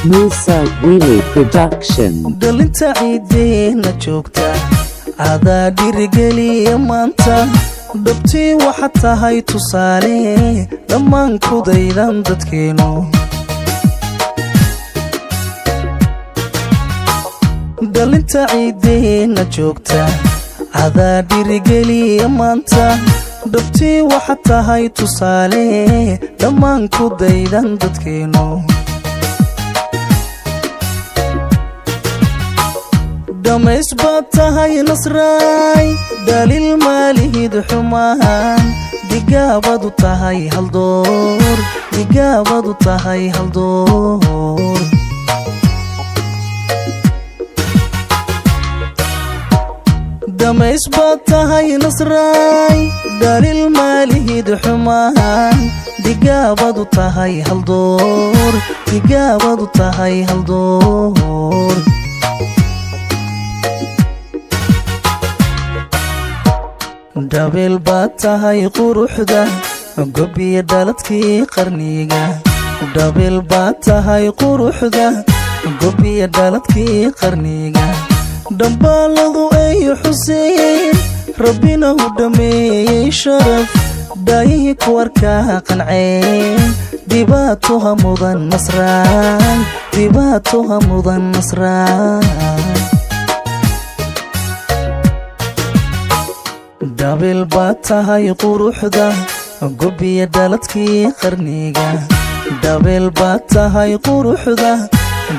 Musa Willy Production. dhalinta ciideena joogta adaa dhirigeliya maanta dhabtii waxa tahay tusaale dhammaan kudaydan dadkeenu dhalinta ciideena joogta adaa dhirigeliya maanta dhabtii waxa tahay tusaale dhammaan kudaydan dadkeenu damays baad tahay nasraay daliil maalihid xumaan digaabadu tahay haldoor digaabadu tahay haldoor damays baad tahay nasraay daliil maalihid xumaan digaabadu tahay haldoor digaabadu tahay haldoor dabeel baad tahay quruxda gobiya dhaladkii qarniga dabeel baad tahay quruxda gobiya dhaladkii qarniga dhambaaladu ay xuseen rabbina u dhameeyey sharaf daayihii kuwarkaa qanceen dhibaatoha mudan nasraan dhibaatoha mudan nasraan dabeel baad tahay quruxda gobiya dhaladkii qarniga dabeel baad tahay quruxda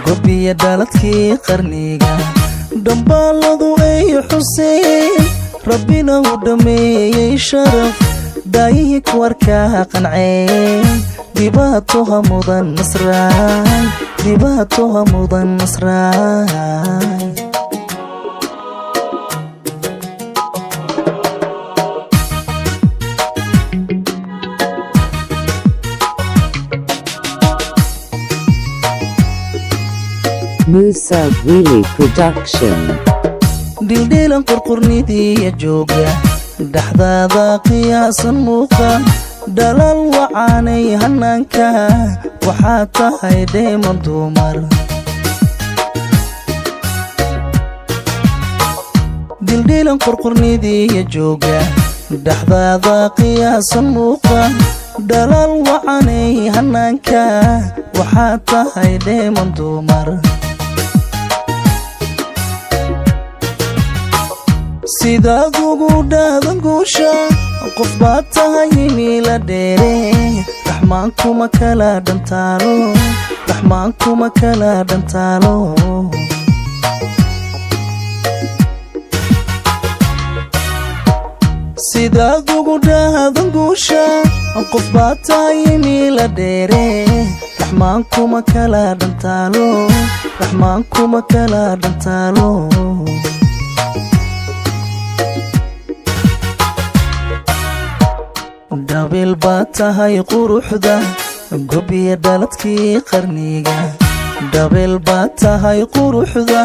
gobiya dhaladkii qarniga dhambaaladu ay xuseen rabbina u dhameeyey sharaf daayihii kuwarkaa qanceen dhibaatoha mudan nasraan dhibaatoha mudan nasraan Musa Willy Production. dhildhilan qurqurnidiya jooga dhaxdaada qiyaasan muuqa dhalal wacaanay hanaanka waxaa tahay dheeman dumar dhildhilan qurqurnidiya jooga dhaxdaada qiyaasan muuqa dhalal wacaanay hanaanka waxaa tahay dheeman dumar sidaad ugu dhaadan guusha qof baad tahay himila dheere raxmaankuma kala dhantaalo raxmaankuma kala dhantaalo sidaad ugu dhaadan guusha qof baad tahay himila dheere raxmaankuma kala dhantaalo raxmaankuma kala dhantaalo dabeel baad tahay quruxda gobiya dhaladkii qarniga dabeel baad tahay quruxda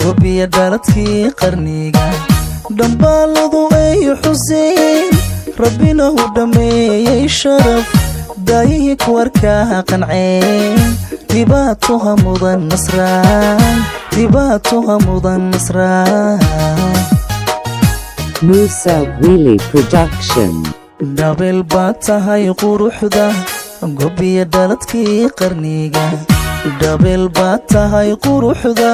gobiya dhaladkii qarniga dhambaaladu ay xuseen rabbina u dhameeyey sharaf daayihii kuwarkaa qanceen dhibaatoha mudan nasraan dhibaatoha mudan nasraan Musa Willy Production. dabeel baad tahay quruxda gobiya dhaladkii qarniga dabeel baad tahay quruxda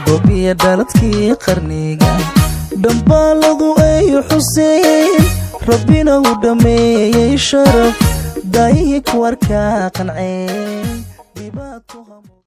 gobiya dhaladkii qarniga dhambaaladu ay xuseen rabbina u dhameeyey sharaf daayihii kuwarkaa qanceen dhibaatoha